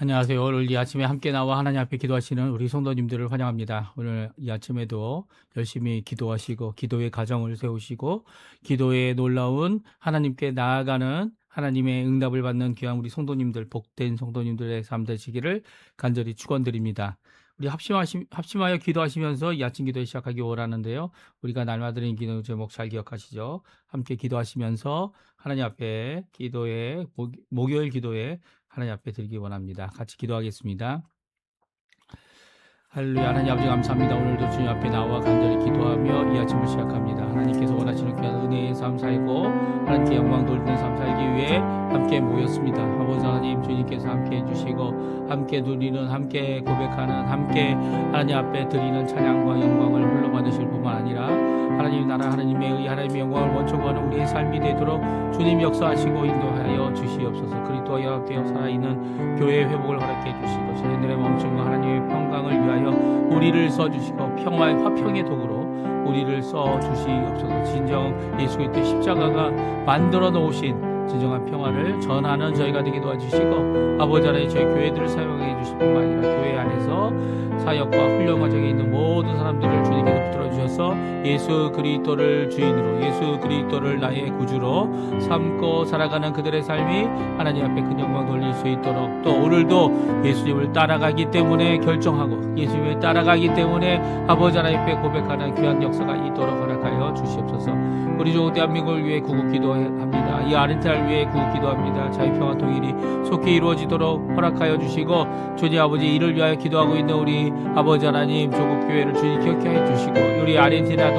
안녕하세요. 오늘 이 아침에 함께 나와 하나님 앞에 기도하시는 우리 성도님들을 환영합니다. 오늘 이 아침에도 열심히 기도하시고 기도의 가정을 세우시고 기도에 놀라운 하나님께 나아가는 하나님의 응답을 받는 귀한 우리 성도님들, 복된 성도님들의 삶 되시기를 간절히 축원드립니다. 우리 합심하여 기도하시면서 이 아침 기도 시작하기 원하는데요. 우리가 날마다 드리는 기도 제목 잘 기억하시죠? 함께 기도하시면서 하나님 앞에 기도에 목요일 기도에 하나님 앞에 드리기 원합니다. 같이 기도하겠습니다. 할렐루야. 하나님 아버지 감사합니다. 오늘도 주님 앞에 나와 간절히 기도하며 이 아침을 시작합니다. 하나님께서 원하시는 귀한 은혜의 삶 살고 하나님께 영광 돌리는 삶 살기 위해 함께 모였습니다. 아버지 하나님, 주님께서 함께 해주시고 함께 누리는, 함께 고백하는, 함께 하나님 앞에 드리는 찬양과 영광을 홀로 받으실 뿐만 아니라 하나님 나라, 하나님의 의, 하나님의 영광을 원초하는 우리의 삶이 되도록 주님 역사하시고 인도하여 주시옵소서. 그리스도와 연합되어 살아있는 교회의 회복을 허락해 주시고 저희들의 멈춤과 하나님의 평강을 위하여 우리를 써주시고 평화의 화평의 도구로 우리를 써주시옵소서. 진정 예수 그리스도의 십자가가 만들어 놓으신 진정한 평화를 전하는 저희가 되게 도와주시고 아버지 하나님 저희 교회들을 사용하게 해주실 뿐만 아니라 교회 안에서 사역과 훈련 과정에 있는 모든 사람들을 주님께서 붙들어 주셔서 예수 그리스도를 주인으로, 예수 그리스도를 나의 구주로 삼고 살아가는 그들의 삶이 하나님 앞에 큰 영광 돌릴 수 있도록, 또 오늘도 예수님을 따라가기 때문에 결정하고 예수님을 따라가기 때문에 아버지 하나님 앞에 고백하는 귀한 역사가 있도록 허락하여 주시옵소서. 우리 좋은 대한민국을 위해 구국 기도합니다. 이 아르헨티나를 위해 구국 기도합니다. 자유평화 통일이 속히 이루어지도록 허락하여 주시고 주님 아버지 이를 위하여 기도하고 있는 우리 아버지 하나님 조국 교회를 주님 기억해 주시고 우리 아르헨티나도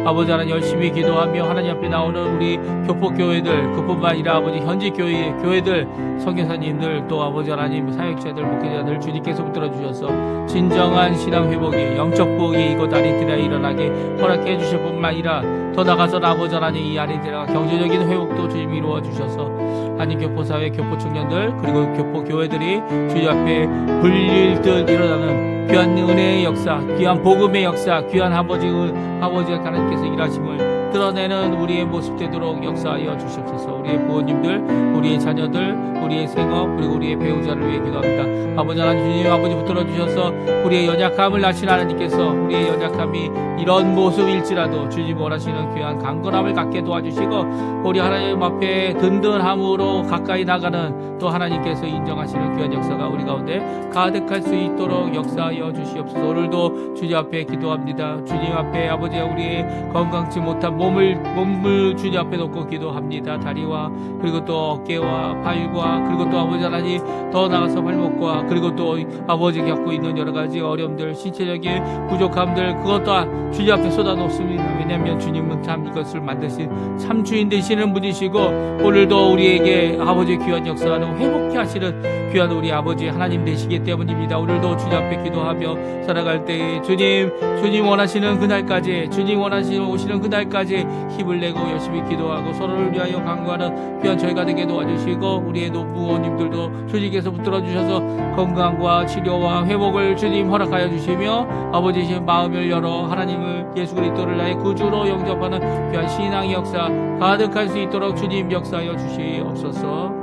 아버지 하나님 열심히 기도하며 하나님 앞에 나오는 우리 교포 교회들, 그뿐만 아니라 아버지 현지 교회들, 선교사님들, 또 아버지 하나님 사역자들, 목회자들 주님께서 붙들어 주셔서 진정한 신앙 회복이, 영적 부흥이 이곳 아르헨티나에 일어나게 허락해 주실 뿐만 아니라 더 나아가서 아버지 하나님 이 아르헨티나가 경제적인 회복도 주님 이루어 주셔서 한인 교포사회, 교포 청년들, 그리고 교포 교회들이 주님 앞에 불릴 듯 일어나는 귀한 은혜의 역사, 귀한 복음의 역사, 귀한 아버지가 하나님께서 일하심을 드러내는 우리의 모습 되도록 역사하여 주시옵소서. 우리의 부모님들, 우리의 자녀들, 우리의 생업, 그리고 우리의 배우자를 위해 기도합니다. 아버지 하나님, 주님 아버지 붙들어 주셔서 우리의 연약함을 아신 하나님께서 우리의 연약함이 이런 모습일지라도 주님 원하시는 귀한 강건함을 갖게 도와주시고 우리 하나님 앞에 든든함으로 가까이 나가는 또 하나님께서 인정하시는 귀한 역사가 우리 가운데 가득할 수 있도록 역사하여 주시옵소서. 오늘도 주님 앞에 기도합니다. 주님 앞에 아버지 우리의 건강치 못한 몸을 주님 앞에 놓고 기도합니다. 다리와 그리고 또 어깨와 팔과 그리고 또 아버지 하나님 더 나아가서 발목과 그리고 또 아버지 겪고 있는 여러 가지 어려움들, 신체적인 부족함들, 그것 또한 주님 앞에 쏟아놓습니다. 왜냐하면 주님은 참 이것을 만드신 참 주인 되시는 분이시고 오늘도 우리에게 아버지의 귀한 역사는 회복케 하시는 귀한 우리 아버지 하나님 되시기 때문입니다. 오늘도 주님 앞에 기도하며 살아갈 때에 주님 원하시는 그날까지, 주님 원하시는 오시는 그날까지 힘을 내고 열심히 기도하고 서로를 위하여 강구하는 귀한 저희가 되게 도와주시고 우리의 노부모님들도 주님께서 붙들어 주셔서 건강과 치료와 회복을 주님 허락하여 주시며 아버지의 마음을 열어 하나님을 예수 그리스도를 나의 구주로 영접하는 귀한 신앙의 역사 가득할 수 있도록 주님 역사하여 주시옵소서.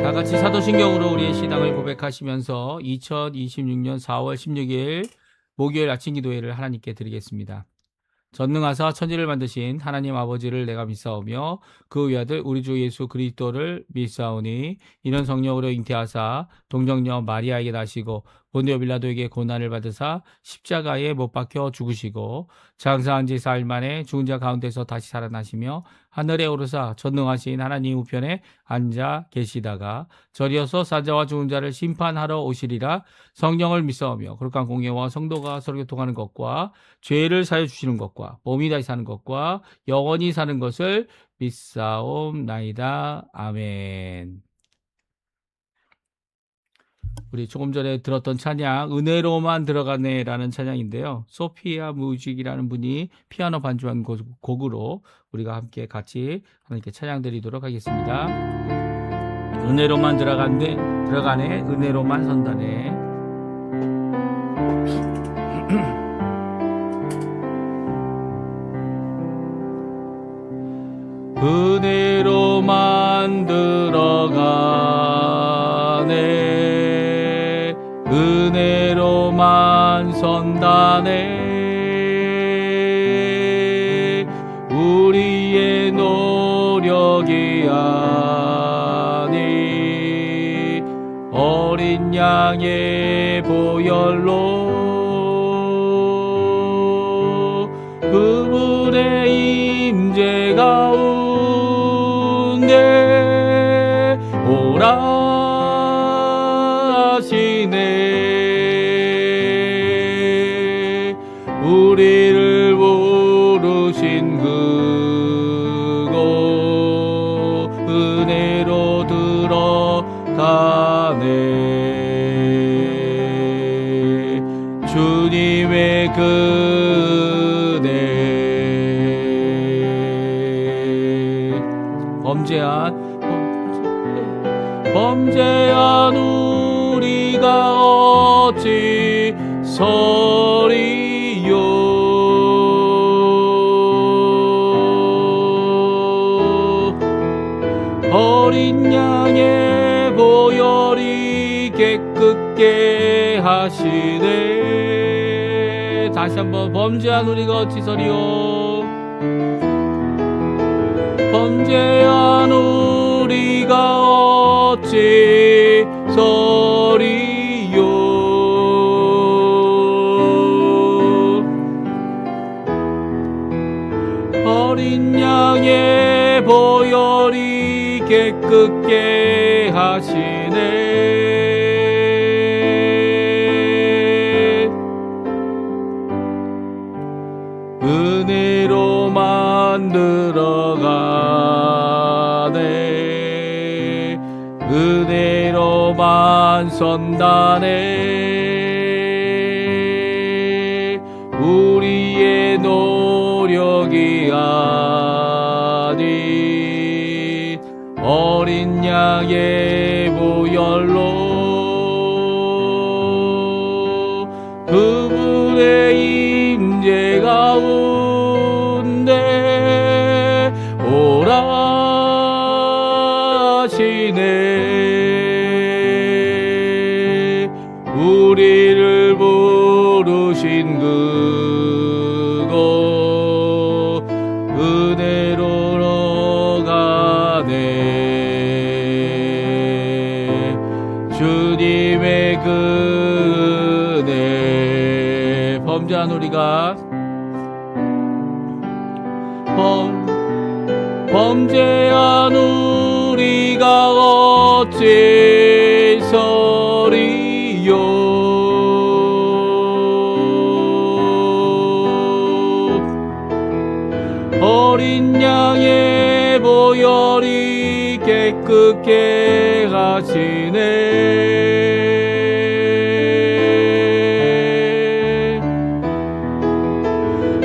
다 같이 사도신경으로 우리의 신앙을 고백하시면서 2026년 4월 16일 목요일 아침 기도회를 하나님께 드리겠습니다. 전능하사 천지를 만드신 하나님 아버지를 내가 믿사오며 그 외아들 우리 주 예수 그리스도를 믿사오니 이는 성령으로 잉태하사 동정녀 마리아에게 나시고 본디오 빌라도에게 고난을 받으사 십자가에 못 박혀 죽으시고 장사한 지 사흘 만에 죽은 자 가운데서 다시 살아나시며 하늘에 오르사 전능하신 하나님 우편에 앉아 계시다가 저리어서 사자와 죽은 자를 심판하러 오시리라. 성령을 믿사오며 거룩한 공예와 성도가 서로 교통하는 것과 죄를 사해 주시는 것과 몸이 다시 사는 것과 영원히 사는 것을 믿사옵나이다. 아멘. 우리 조금 전에 들었던 찬양 은혜로만 들어가네라는 찬양인데요. 소피아 뮤직이라는 분이 피아노 반주한 곡으로 우리가 함께 같이 하나님께 찬양 드리도록 하겠습니다. 은혜로만 들어가네, 은혜로만 선다네. 은혜로 만들어가네. 은혜로만 선다네. 우리의 노력이 아니 어린 양의 보혈로 그분의 임재 가운데 오라 하시네. 우리를 부르신 그곳 은혜로 들어가네. 주님의 은혜. 범죄한 우리가 어찌 서리요. 어린 양의 보혈이 깨끗게 하시네. 다시 한번 범죄한 우리가 어찌 서리요. 범죄한 우리가 어찌 서리요. 어린 양의 보혈이 깨끗게 하시네. 은혜로 만들어가네. 은혜로만 선다네. 우리의 노력이 아닌 어린 양의 보혈로 그분의 임재 가운데 오라 하시네. 우리를 부르신 그곳 은혜로 가네. 주님의 은혜. 범죄한 우리가 범죄한 우리가 어찌 서리요. 어린 양의 보혈이 깨끗게 하시네.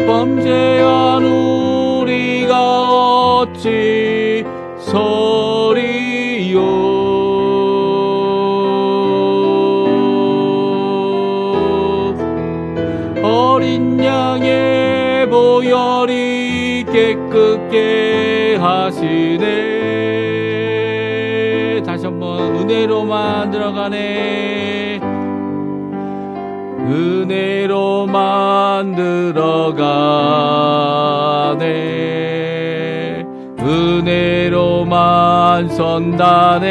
범죄한 우리가 어찌 서리요. 어린 양의 보혈이 깨끗게 하시네. 다시 한번 은혜로만 들어가네. 은혜로만 들어가네. 은혜로만 선다네.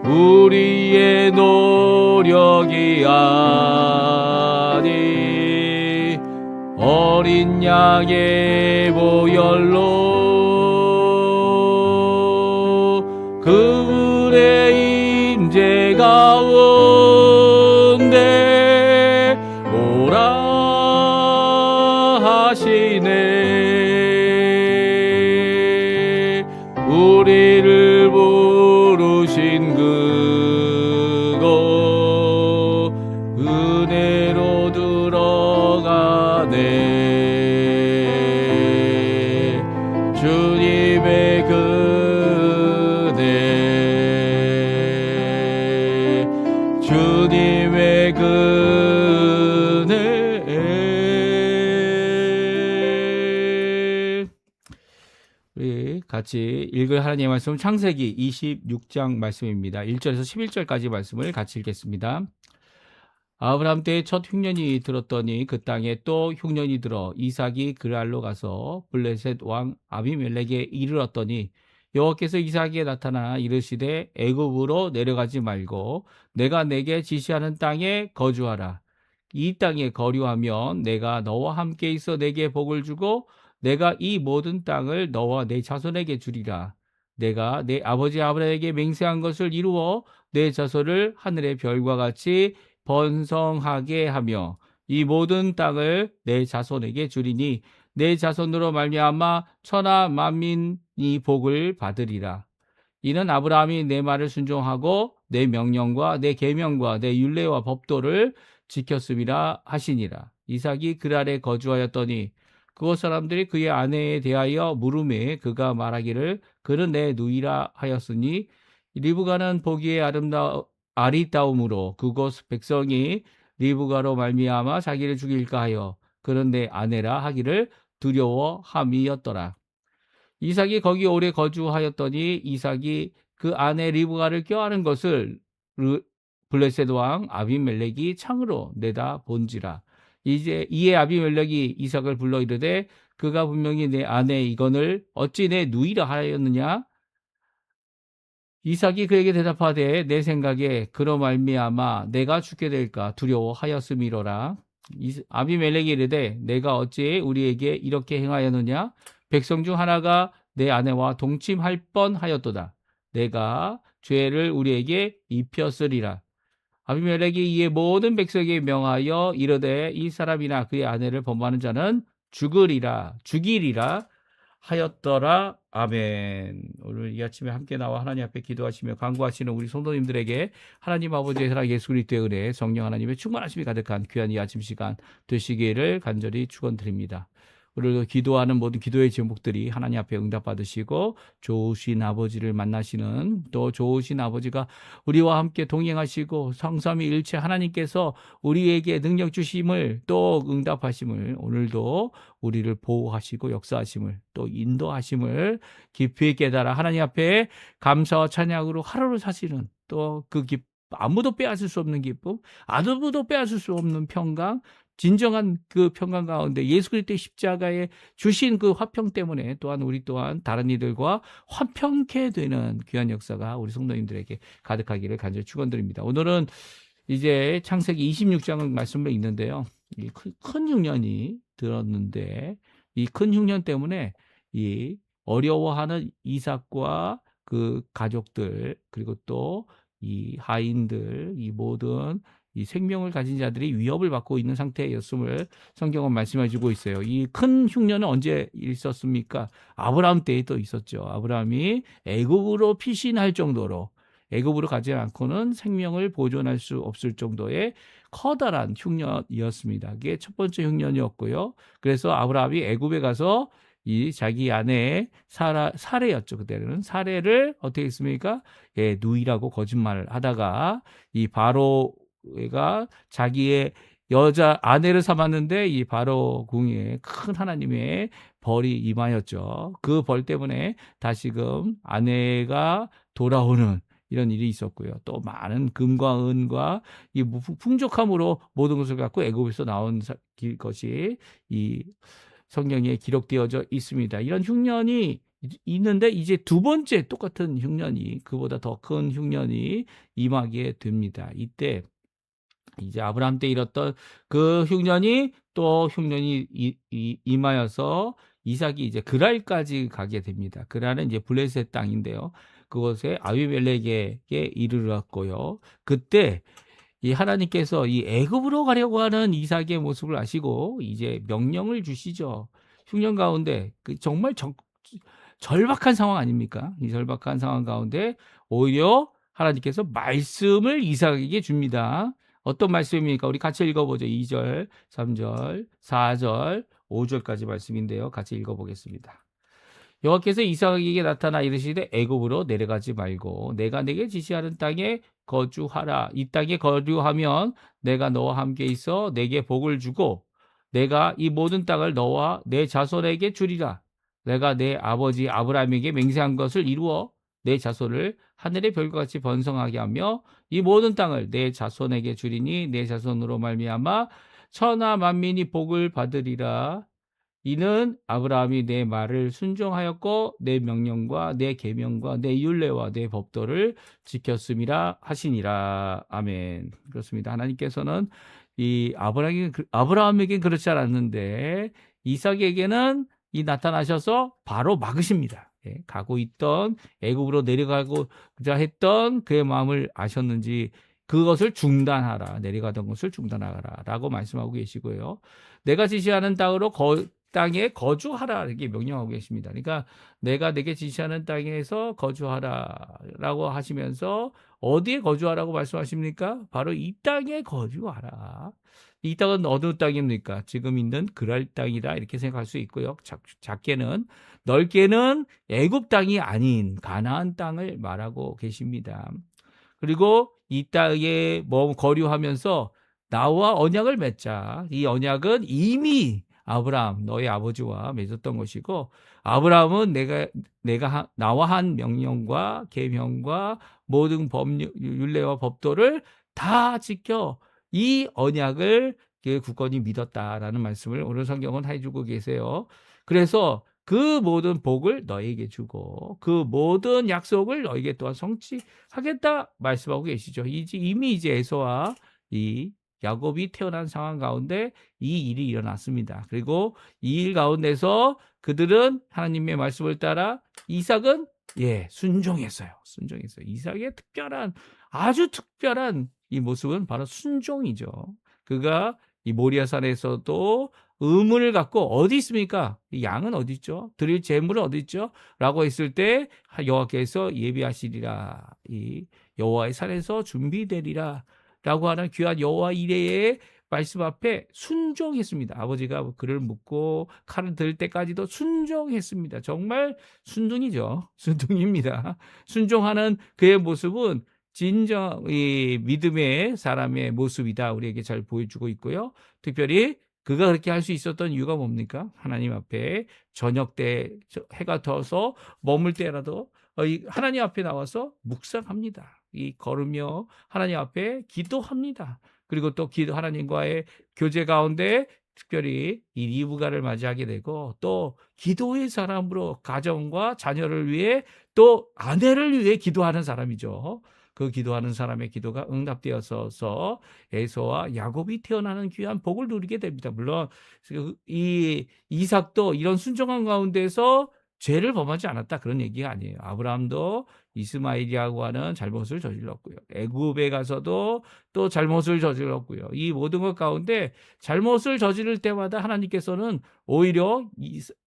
우리의 노력이 아니 어린 양의 보혈로 그분의 임재 가운데 오라 하시네. 우리를 부르신 그곳 은혜로 들어가네. 주님의 은혜. 주님의 은혜. 우리 같이 읽을 하나님의 말씀 창세기 26장 말씀입니다. 1절에서 11절까지 말씀을 같이 읽겠습니다. 아브라함 때에 첫 흉년이 들었더니 그 땅에 또 흉년이 들어 이삭이 그랄로 가서 블레셋 왕 아비멜렉에 이르렀더니 여호와께서 이삭에게 나타나 이르시되 애굽으로 내려가지 말고 내가 내게 지시하는 땅에 거주하라. 이 땅에 거류하면 내가 너와 함께 있어 내게 복을 주고 내가 이 모든 땅을 너와 내 자손에게 주리라. 내가 내 아버지 아브라함에게 맹세한 것을 이루어 내 자손을 하늘의 별과 같이 번성하게 하며 이 모든 땅을 내 자손에게 주리니 내 자손으로 말미암아 천하 만민이 복을 받으리라. 이는 아브라함이 내 말을 순종하고 내 명령과 내 계명과 내 율례와 법도를 지켰음이라 하시니라. 이삭이 그랄에 거주하였더니 그곳 사람들이 그의 아내에 대하여 물음에 그가 말하기를 그는 내 누이라 하였으니 리브가는 보기에 아리따움으로 그곳 백성이 리브가로 말미암아 자기를 죽일까 하여 그는 내 아내라 하기를 두려워함이었더라. 이삭이 거기 오래 거주하였더니 이삭이 그 아내 리브가를 껴안은 것을 블레셋 왕 아비멜렉이 창으로 내다 본지라. 이제 이에 아비멜렉이 이삭을 불러 이르되 그가 분명히 내 아내 이건을 어찌 내 누이라 하였느냐? 이삭이 그에게 대답하되 내 생각에 그로 말미암아 내가 죽게 될까 두려워하였음이로라. 아비멜렉이 이르되 내가 어찌 우리에게 이렇게 행하였느냐? 백성 중 하나가 내 아내와 동침할 뻔하였도다. 내가 죄를 우리에게 입혔으리라. 아비멜렉이 이에 모든 백성에게 명하여 이르되 이 사람이나 그의 아내를 범하는 자는 죽이리라 하였더라. 아멘. 오늘 이 아침에 함께 나와 하나님 앞에 기도하시며 간구하시는 우리 성도님들에게 하나님 아버지의 사랑 예수 그리스도의 은혜 성령 하나님의 충만하심이 가득한 귀한 이 아침 시간 되시기를 간절히 축원드립니다. 오늘도 기도하는 모든 기도의 제목들이 하나님 앞에 응답받으시고 좋으신 아버지를 만나시는 또 좋으신 아버지가 우리와 함께 동행하시고 성삼위일체 하나님께서 우리에게 능력 주심을 또 응답하심을 오늘도 우리를 보호하시고 역사하심을 또 인도하심을 깊이 깨달아 하나님 앞에 감사와 찬양으로 하루를 사시는 또 그 기쁨 아무도 빼앗을 수 없는 기쁨, 아무도 빼앗을 수 없는 평강, 진정한 그 평강 가운데 예수 그리스도의 십자가에 주신 그 화평 때문에 또한 우리 또한 다른 이들과 화평케 되는 귀한 역사가 우리 성도님들에게 가득하기를 간절히 축원드립니다. 오늘은 이제 창세기 26장 말씀을 읽는데요. 이 큰 흉년이 들었는데 이 큰 흉년 때문에 이 어려워하는 이삭과 그 가족들 그리고 또 이 하인들 이 모든 이 생명을 가진 자들이 위협을 받고 있는 상태였음을 성경은 말씀해 주고 있어요. 이 큰 흉년은 언제 있었습니까? 아브라함 때에 또 있었죠. 아브라함이 애굽으로 피신할 정도로 애굽으로 가지 않고는 생명을 보존할 수 없을 정도의 커다란 흉년이었습니다. 그게 첫 번째 흉년이었고요. 그래서 아브라함이 애굽에 가서 이 자기 아내의 사례였죠. 그때는 사례를 어떻게 했습니까? 예, 누이라고 거짓말을 하다가 이 바로가 자기의 여자 아내를 삼았는데 이 바로 궁에 큰 하나님의 벌이 임하였죠. 그 벌 때문에 다시금 아내가 돌아오는 이런 일이 있었고요. 또 많은 금과 은과 이 풍족함으로 모든 것을 갖고 애굽에서 나온 것이 이 성경에 기록되어져 있습니다. 이런 흉년이 있는데 이제 두 번째 똑같은 흉년이 그보다 더 큰 흉년이 임하게 됩니다. 이때 이제 아브라함 때 일었던 그 흉년이 또 흉년이 임하여서 이삭이 이제 그랄까지 가게 됩니다. 그랄은 이제 블레셋 땅인데요. 그곳에 아비멜렉에게 이르렀고요. 그때 이 하나님께서 이 애굽으로 가려고 하는 이삭의 모습을 아시고 이제 명령을 주시죠. 흉년 가운데 정말 절박한 상황 아닙니까? 이 절박한 상황 가운데 오히려 하나님께서 말씀을 이삭에게 줍니다. 어떤 말씀입니까? 우리 같이 읽어보죠. 2절, 3절, 4절, 5절까지 말씀인데요. 같이 읽어보겠습니다. 여호와께서 이삭에게 나타나 이르시되 애굽으로 내려가지 말고 내가 내게 지시하는 땅에 거주하라. 이 땅에 거주하면 내가 너와 함께 있어 내게 복을 주고 내가 이 모든 땅을 너와 내 자손에게 주리라. 내가 내 아버지 아브라함에게 맹세한 것을 이루어 내 자손을 하늘의 별과 같이 번성하게 하며 이 모든 땅을 내 자손에게 주리니 내 자손으로 말미암아 천하 만민이 복을 받으리라. 이는 아브라함이 내 말을 순종하였고 내 명령과 내 계명과 내 율례와 내 법도를 지켰음이라 하시니라. 아멘. 그렇습니다. 하나님께서는 이 아브라함에게 그렇지 않았는데 이삭에게는 이 나타나셔서 바로 막으십니다. 예, 가고 있던 애굽으로 내려가고자 했던 그의 마음을 아셨는지 그것을 중단하라. 내려가던 것을 중단하라라고 말씀하고 계시고요. 내가 지시하는 땅에 거주하라 이렇게 명령하고 계십니다. 그러니까 내가 내게 지시하는 땅에서 거주하라라고 하시면서 어디에 거주하라고 말씀하십니까? 바로 이 땅에 거주하라. 이 땅은 어느 땅입니까? 지금 있는 그랄 땅이다 이렇게 생각할 수 있고요. 작게는 넓게는 애굽 땅이 아닌 가나안 땅을 말하고 계십니다. 그리고 이 땅에 거류하면서 나와 언약을 맺자. 이 언약은 이미 아브라함 너의 아버지와 맺었던 것이고 아브라함은 내가 나와 한 명령과 계명과 모든 율례와 법도를 다 지켜 이 언약을 굳건히 믿었다라는 말씀을 오늘 성경은 해주고 계세요. 그래서 그 모든 복을 너에게 주고 그 모든 약속을 너에게 또한 성취하겠다 말씀하고 계시죠. 이미 이제 에서와 이 야곱이 태어난 상황 가운데 이 일이 일어났습니다. 그리고 이 일 가운데서 그들은 하나님의 말씀을 따라 이삭은 순종했어요. 이삭의 아주 특별한 이 모습은 바로 순종이죠. 그가 이 모리아산에서도 의문을 갖고 어디 있습니까? 이 양은 어디 있죠? 드릴 재물은 어디 있죠? 라고 했을 때 여호와께서 예비하시리라. 이 여호와의 산에서 준비되리라. 라고 하는 귀한 여호와 이레의 말씀 앞에 순종했습니다. 아버지가 그를 묻고 칼을 들 때까지도 순종했습니다. 정말 순둥이죠. 순둥입니다. 순종하는 그의 모습은 진정 이 믿음의 사람의 모습이다. 우리에게 잘 보여주고 있고요. 특별히 그가 그렇게 할 수 있었던 이유가 뭡니까? 하나님 앞에 저녁 때 해가 져서 머물 때라도 하나님 앞에 나와서 묵상합니다. 이 걸으며 하나님 앞에 기도합니다. 그리고 또 하나님과의 교제 가운데 특별히 이 리브가를 맞이하게 되고 또 기도의 사람으로 가정과 자녀를 위해 또 아내를 위해 기도하는 사람이죠. 그 기도하는 사람의 기도가 응답되어서 에서와 야곱이 태어나는 귀한 복을 누리게 됩니다. 물론 이 이삭도 이런 순종한 가운데서 죄를 범하지 않았다 그런 얘기가 아니에요. 아브라함도 이스마엘이라고 하는 잘못을 저질렀고요. 애굽에 가서도 또 잘못을 저질렀고요. 이 모든 것 가운데 잘못을 저지를 때마다 하나님께서는 오히려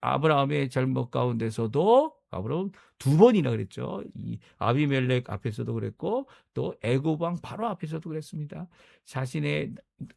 아브라함의 잘못 가운데서도 아브라함 2번이나 그랬죠. 이 아비멜렉 앞에서도 그랬고 또 애굽 왕 바로 앞에서도 그랬습니다. 자신의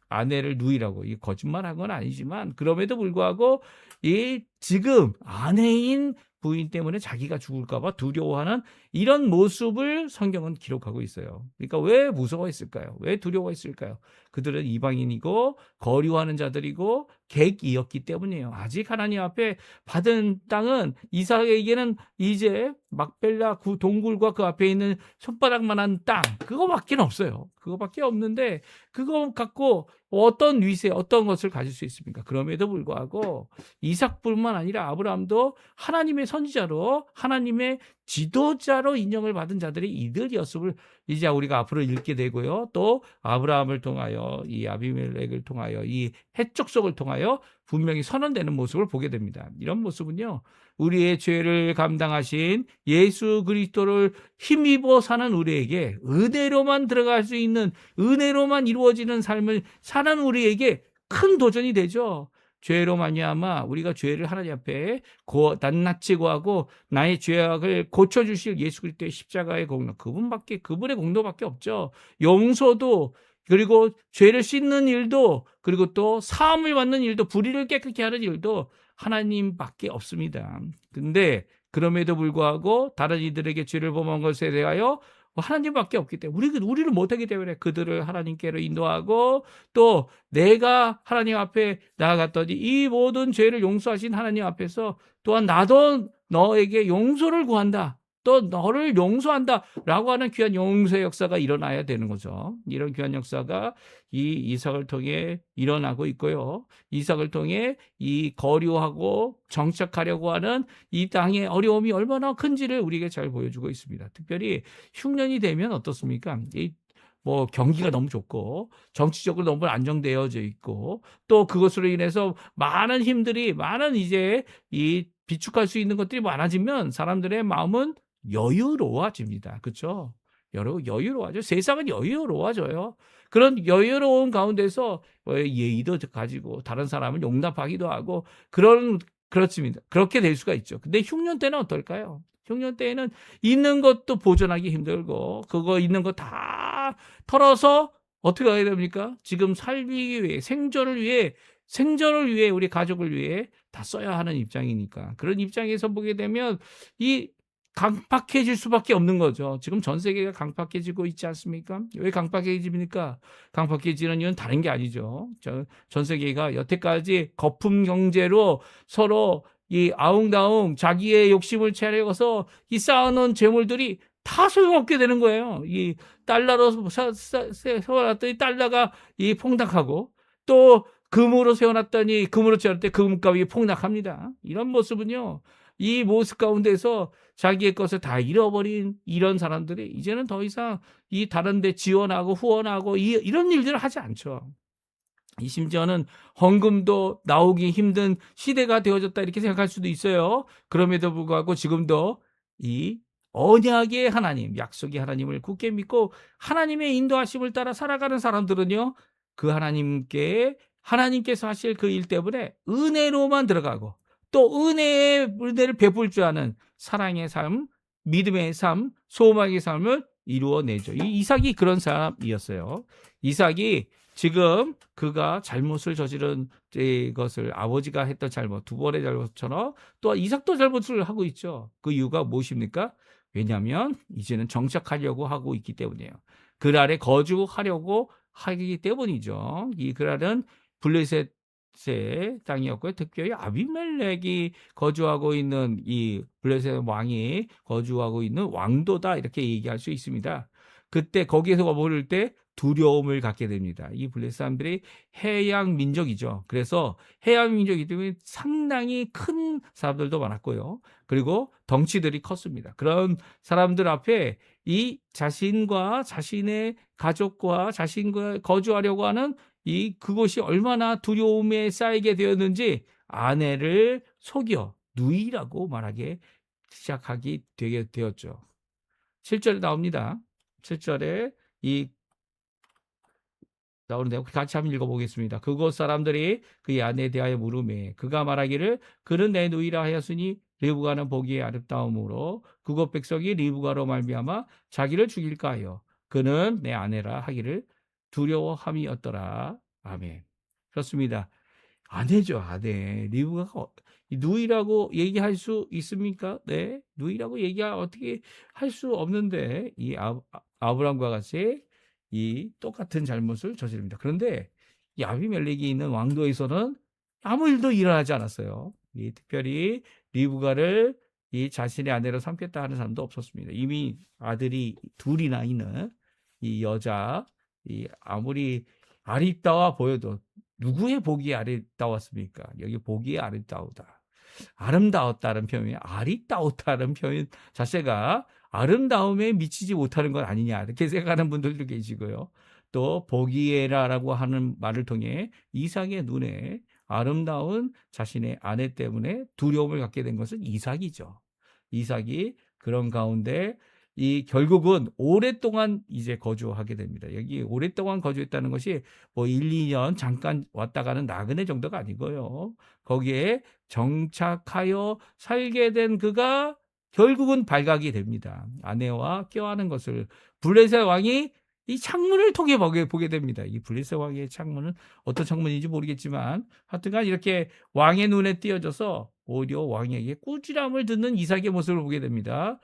아내를 누이라고 이 거짓말한 건 아니지만 그럼에도 불구하고 이 지금 아내인 부인 때문에 자기가 죽을까 봐 두려워하는 이런 모습을 성경은 기록하고 있어요. 그러니까 왜 무서워했을까요? 왜 두려워했을까요? 그들은 이방인이고 거류하는 자들이고 객이었기 때문이에요. 아직 하나님 앞에 받은 땅은 이삭에게는 이제 막벨라 동굴과 그 앞에 있는 손바닥만한 땅 그거밖에 없어요. 그거밖에 없는데 그거 갖고 어떤 위세 어떤 것을 가질 수 있습니까? 그럼에도 불구하고 이삭뿐만 아니라 아브라함도 하나님의 선지자로 하나님의 지도자로 인정을 받은 자들이 이들이었음을 이제 우리가 앞으로 읽게 되고요. 또 아브라함을 통하여 이 아비멜렉을 통하여 이 해족속을 통하여 분명히 선언되는 모습을 보게 됩니다. 이런 모습은요. 우리의 죄를 감당하신 예수 그리스도를 힘입어 사는 우리에게 은혜로만 들어갈 수 있는 은혜로만 이루어지는 삶을 사는 우리에게 큰 도전이 되죠. 죄로 말미암아 우리가 죄를 하나님 앞에 낱낱이 고하고 나의 죄악을 고쳐주실 예수 그리스도의 십자가의 공로 그분의 공로밖에 없죠. 용서도 그리고 죄를 씻는 일도 그리고 또 사함을 받는 일도 불의를 깨끗게 하는 일도 하나님밖에 없습니다. 근데 그럼에도 불구하고 다른 이들에게 죄를 범한 것에 대하여 하나님밖에 없기 때문에 우리를 못하기 때문에 그들을 하나님께로 인도하고 또 내가 하나님 앞에 나아갔더니 이 모든 죄를 용서하신 하나님 앞에서 또한 나도 너에게 용서를 구한다. 또 너를 용서한다 라고 하는 귀한 용서의 역사가 일어나야 되는 거죠. 이런 귀한 역사가 이 이삭을 통해 일어나고 있고요. 이삭을 통해 이 거류하고 정착하려고 하는 이 땅의 어려움이 얼마나 큰지를 우리에게 잘 보여주고 있습니다. 특별히 흉년이 되면 어떻습니까? 뭐 경기가 너무 좋고 정치적으로 너무 안정되어져 있고 또 그것으로 인해서 많은 힘들이 많은 이제 이 비축할 수 있는 것들이 많아지면 사람들의 마음은 여유로워집니다. 그렇죠? 여유로워져. 세상은 여유로워져요. 그런 여유로운 가운데서 예의도 가지고 다른 사람을 용납하기도 하고 그렇습니다. 그렇게 될 수가 있죠. 근데 흉년 때는 어떨까요? 흉년 때에는 있는 것도 보존하기 힘들고 그거 있는 거 다 털어서 어떻게 해야 됩니까? 지금 살기 위해 생존을 위해 우리 가족을 위해 다 써야 하는 입장이니까 그런 입장에서 보게 되면 이 강팍해질 수밖에 없는 거죠. 지금 전 세계가 강팍해지고 있지 않습니까? 왜 강팍해집니까? 강팍해지는 이유는 다른 게 아니죠. 전 세계가 여태까지 거품 경제로 서로 이 아웅다웅 자기의 욕심을 채려서 이 쌓아놓은 재물들이 다 소용없게 되는 거예요. 이 달러로 세워놨더니 달러가 이 폭락하고 또 금으로 세워놨더니 금으로 채울 때 금값이 폭락합니다. 이런 모습은요. 이 모습 가운데서 자기의 것을 다 잃어버린 이런 사람들이 이제는 더 이상 이 다른 데 지원하고 후원하고 이런 일들을 하지 않죠. 심지어는 헌금도 나오기 힘든 시대가 되어졌다 이렇게 생각할 수도 있어요. 그럼에도 불구하고 지금도 이 언약의 하나님, 약속의 하나님을 굳게 믿고 하나님의 인도하심을 따라 살아가는 사람들은요. 그 하나님께서 하실 그 일 때문에 은혜로만 들어가고 또 은혜를 베풀 줄 아는 사랑의 삶, 믿음의 삶, 소망의 삶을 이루어내죠. 이 이삭이 그런 사람이었어요. 이삭이 지금 그가 잘못을 저지른 것을 아버지가 했던 잘못, 두 번의 잘못처럼 또 이삭도 잘못을 하고 있죠. 그 이유가 무엇입니까? 왜냐하면 이제는 정착하려고 하고 있기 때문이에요. 그랄에 거주하려고 하기 때문이죠. 이 그랄은 블레셋 땅이었고요. 특별히 아비멜렉이 거주하고 있는 이 블레셋 왕이 거주하고 있는 왕도다 이렇게 얘기할 수 있습니다. 그때 거기에서 머무를 때 두려움을 갖게 됩니다. 이 블레셋 사람들이 해양 민족이죠. 그래서 해양 민족이기 때문에 상당히 큰 사람들도 많았고요. 그리고 덩치들이 컸습니다. 그런 사람들 앞에 이 자신과 자신의 가족과 자신과 거주하려고 하는 그것이 얼마나 두려움에 쌓이게 되었는지 아내를 속여 누이라고 말하게 시작하게 되게 되었죠. 7절에 나옵니다. 7절에 나오는데 같이 한번 읽어보겠습니다. 그곳 사람들이 그의 아내에 대하여 물으매 그가 말하기를 그는 내 누이라 하였으니 리브가는 보기에 아름다움으로 그곳 백성이 리브가로 말미암아 자기를 죽일까 하여 그는 내 아내라 하기를 두려워함이었더라. 아멘. 그렇습니다. 아내죠, 아내. 리브가가 누이라고 얘기할 수 있습니까? 네, 누이라고 어떻게 할 수 없는데 이 아브람과 같이 이 똑같은 잘못을 저지릅니다. 그런데 이 아비멜렉이 있는 왕도에서는 아무 일도 일어나지 않았어요. 특별히 리브가를 이 자신의 아내로 삼겠다 하는 사람도 없었습니다. 이미 아들이 둘이나 있는 이 여자, 아무리 아름다워 보여도 누구의 보기에 아름다웠습니까? 여기 보기에 아름다우다. 아름다웠다는 표현이 아리따웠다는 표현 자체가 아름다움에 미치지 못하는 건 아니냐 이렇게 생각하는 분들도 계시고요. 또 보기에라라고 하는 말을 통해 이삭의 눈에 아름다운 자신의 아내 때문에 두려움을 갖게 된 것은 이삭이죠. 이삭이 그런 가운데 결국은 오랫동안 이제 거주하게 됩니다. 여기 오랫동안 거주했다는 것이 뭐 1, 2년 잠깐 왔다 가는 나그네 정도가 아니고요. 거기에 정착하여 살게 된 그가 결국은 발각이 됩니다. 아내와 껴안은 것을 블레셋 왕이 이 창문을 통해 보게 됩니다. 이 블레셋 왕의 창문은 어떤 창문인지 모르겠지만 하여튼간 이렇게 왕의 눈에 띄어져서 오히려 왕에게 꾸지람을 듣는 이삭의 모습을 보게 됩니다.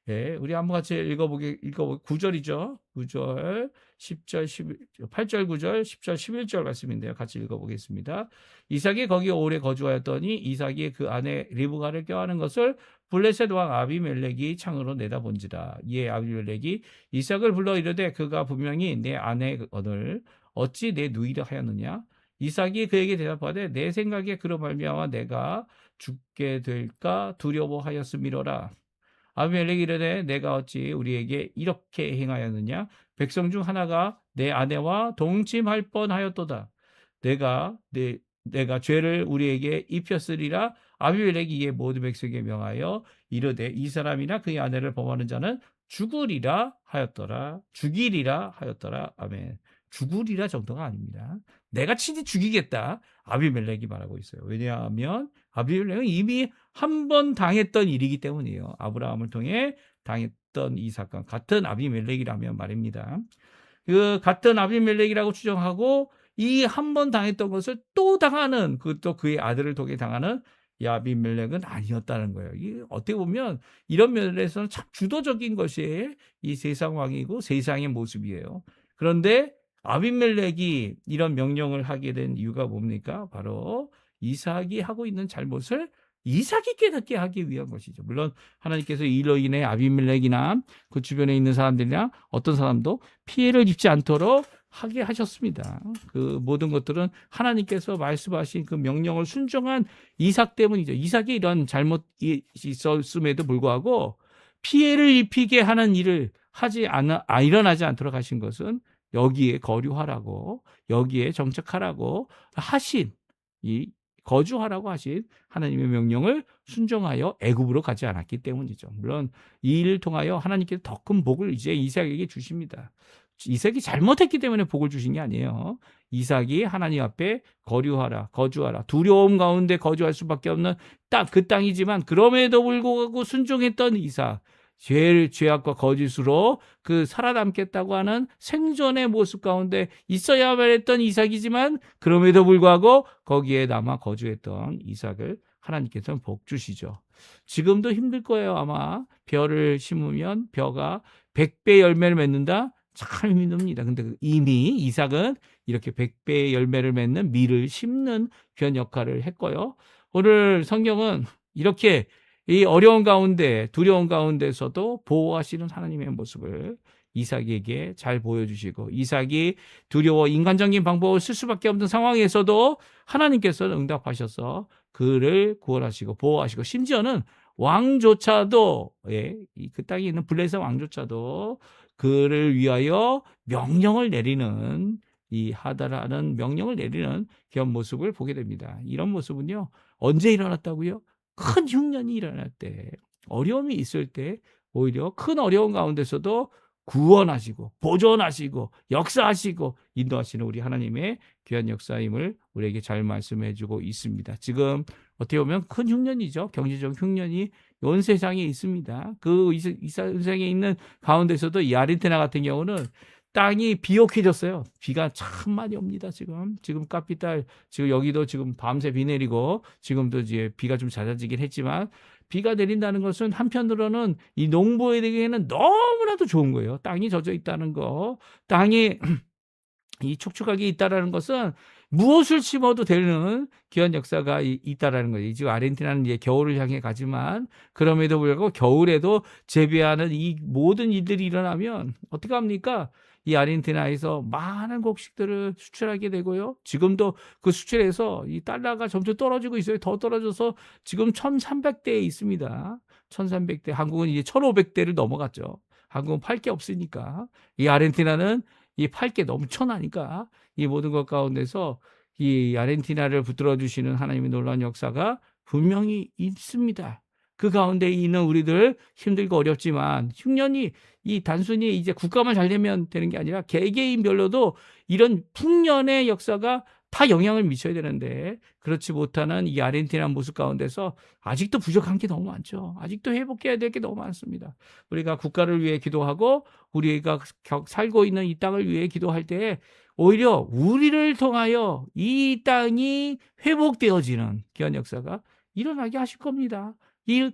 예, 우리 한번 같이 읽어보게 9절이죠. 9절, 10절, 11, 8절, 9절, 10절, 11절 말씀인데요. 같이 읽어보겠습니다. 이삭이 거기 오래 거주하였더니 이삭이 그 아내 리브가를 껴안은 것을 블레셋 왕 아비멜렉이 창으로 내다본지라. 이에 아비멜렉이 이삭을 불러 이르되 그가 분명히 내 아내거늘 어찌 내 누이라 하였느냐. 이삭이 그에게 대답하되 내 생각에 그로 말미암아 내가 죽게 될까 두려워하였음이로라. 아비멜렉이 이르되 내가 어찌 우리에게 이렇게 행하였느냐. 백성 중 하나가 내 아내와 동침할 뻔하였도다. 내가 죄를 우리에게 입혔으리라. 아비멜렉이 이에 모든 백성에게 명하여 이르되 이 사람이나 그의 아내를 범하는 자는 죽으리라 하였더라. 죽이리라 하였더라. 아멘. 죽으리라 정도가 아닙니다. 내가 친히 죽이겠다. 아비멜렉이 말하고 있어요. 왜냐하면 아비멜렉은 이미 한 번 당했던 일이기 때문이에요. 아브라함을 통해 당했던 이 사건. 같은 아비멜렉이라면 말입니다. 그 같은 아비멜렉이라고 추정하고 이 한 번 당했던 것을 또 당하는 또 그의 아들을 통해 당하는 이 아비멜렉은 아니었다는 거예요. 이 어떻게 보면 이런 면에서는 참 주도적인 것이 이 세상 왕이고 세상의 모습이에요. 그런데 아비멜렉이 이런 명령을 하게 된 이유가 뭡니까? 바로 이삭이 하고 있는 잘못을 이삭이 깨닫게 하기 위한 것이죠. 물론 하나님께서 이로 인해 아비멜렉이나 그 주변에 있는 사람들이나 어떤 사람도 피해를 입지 않도록 하게 하셨습니다. 그 모든 것들은 하나님께서 말씀하신 그 명령을 순종한 이삭 때문이죠. 이삭이 이런 잘못이 있었음에도 불구하고 피해를 입히게 하는 일을 일어나지 않도록 하신 것은 여기에 거류하라고, 여기에 정착하라고 하신, 거주하라고 하신 하나님의 명령을 순종하여 애굽으로 가지 않았기 때문이죠. 물론 이 일을 통하여 하나님께서 더 큰 복을 이제 이삭에게 주십니다. 이삭이 잘못했기 때문에 복을 주신 게 아니에요. 이삭이 하나님 앞에 거주하라, 두려움 가운데 거주할 수밖에 없는 그 땅이지만 그럼에도 불구하고 순종했던 이삭, 죄악과 거짓으로 그 살아남겠다고 하는 생존의 모습 가운데 있어야만 했던 이삭이지만 그럼에도 불구하고 거기에 남아 거주했던 이삭을 하나님께서는 복 주시죠. 지금도 힘들 거예요. 아마 벼를 심으면 벼가 100배 열매를 맺는다? 참 힘듭니다. 근데 이미 이삭은 이렇게 100배의 열매를 맺는 밀을 심는 그런 역할을 했고요. 오늘 성경은 이렇게 이 어려운 가운데, 두려운 가운데서도 보호하시는 하나님의 모습을 이삭에게 잘 보여주시고, 이삭이 두려워 인간적인 방법을 쓸 수밖에 없는 상황에서도 하나님께서는 응답하셔서 그를 구원하시고 보호하시고, 심지어는 왕조차도, 그 땅에 있는 블레셋 왕조차도 그를 위하여 명령을 내리는, 이 하다라는 명령을 내리는 그런 모습을 보게 됩니다. 이런 모습은요, 언제 일어났다고요? 큰 흉년이 일어날 때, 어려움이 있을 때 오히려 큰 어려움 가운데서도 구원하시고 보존하시고 역사하시고 인도하시는 우리 하나님의 귀한 역사임을 우리에게 잘 말씀해 주고 있습니다. 지금 어떻게 보면 큰 흉년이죠. 경제적 흉년이 온 세상에 있습니다. 그 이 세상에 있는 가운데서도 이 아르헨티나 같은 경우는 땅이 비옥해졌어요. 비가 참 많이 옵니다. 지금 까피탈, 지금 여기도 지금 밤새 비 내리고, 지금도 이제 비가 좀 잦아지긴 했지만, 비가 내린다는 것은 한편으로는 이 농부에게는 너무나도 좋은 거예요. 땅이 젖어 있다는 거, 땅이 이 촉촉하게 있다라는 것은 무엇을 심어도 되는 귀한 역사가 있다라는 거예요. 지금 아르헨티나는 이제 겨울을 향해 가지만 그럼에도 불구하고 겨울에도 재배하는 이 모든 일들이 일어나면 어떻게 합니까? 이 아르헨티나에서 많은 곡식들을 수출하게 되고요. 지금도 그 수출에서 이 달러가 점점 떨어지고 있어요. 더 떨어져서 지금 1,300대에 있습니다. 1,300대. 한국은 이제 1,500대를 넘어갔죠. 한국은 팔 게 없으니까. 이 아르헨티나는 이 팔 게 넘쳐나니까 이 모든 것 가운데서 이 아르헨티나를 붙들어 주시는 하나님의 놀라운 역사가 분명히 있습니다. 그 가운데 있는 우리들 힘들고 어렵지만 흉년이 이 단순히 이제 국가만 잘 되면 되는 게 아니라 개개인별로도 이런 풍년의 역사가 다 영향을 미쳐야 되는데 그렇지 못하는 이 아르헨티나 모습 가운데서 아직도 부족한 게 너무 많죠. 아직도 회복해야 될 게 너무 많습니다. 우리가 국가를 위해 기도하고 우리가 살고 있는 이 땅을 위해 기도할 때 오히려 우리를 통하여 이 땅이 회복되어지는 귀한 역사가 일어나게 하실 겁니다.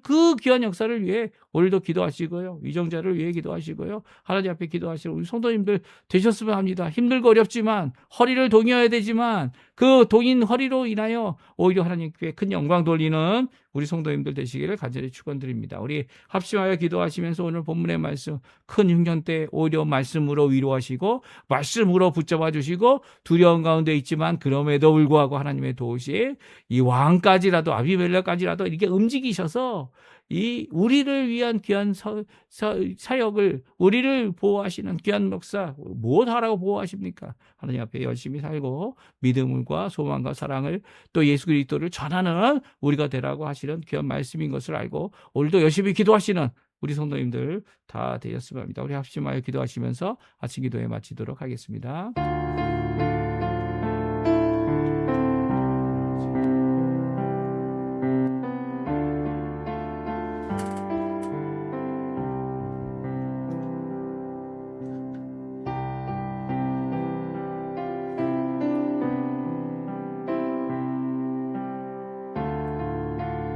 그 귀한 역사를 위해 오늘도 기도하시고요. 위정자를 위해 기도하시고요. 하나님 앞에 기도하시고 우리 성도님들 되셨으면 합니다. 힘들고 어렵지만 허리를 동여야 되지만 그 동인 허리로 인하여 오히려 하나님께 큰 영광 돌리는 우리 성도님들 되시기를 간절히 축원드립니다. 우리 합심하여 기도하시면서 오늘 본문의 말씀 큰 흉년 때 오히려 말씀으로 위로하시고 말씀으로 붙잡아 주시고 두려운 가운데 있지만 그럼에도 불구하고 하나님의 도우시 이 왕까지라도 아비멜렉까지라도 이렇게 움직이셔서 이 우리를 위한 귀한 사역을 우리를 보호하시는 귀한 목사 무엇 하라고 보호하십니까? 하나님 앞에 열심히 살고 믿음과 소망과 사랑을 또 예수 그리스도를 전하는 우리가 되라고 하시는 귀한 말씀인 것을 알고 오늘도 열심히 기도하시는 우리 성도님들 다 되셨으면 합니다. 우리 합심하여 기도하시면서 아침 기도에 마치도록 하겠습니다.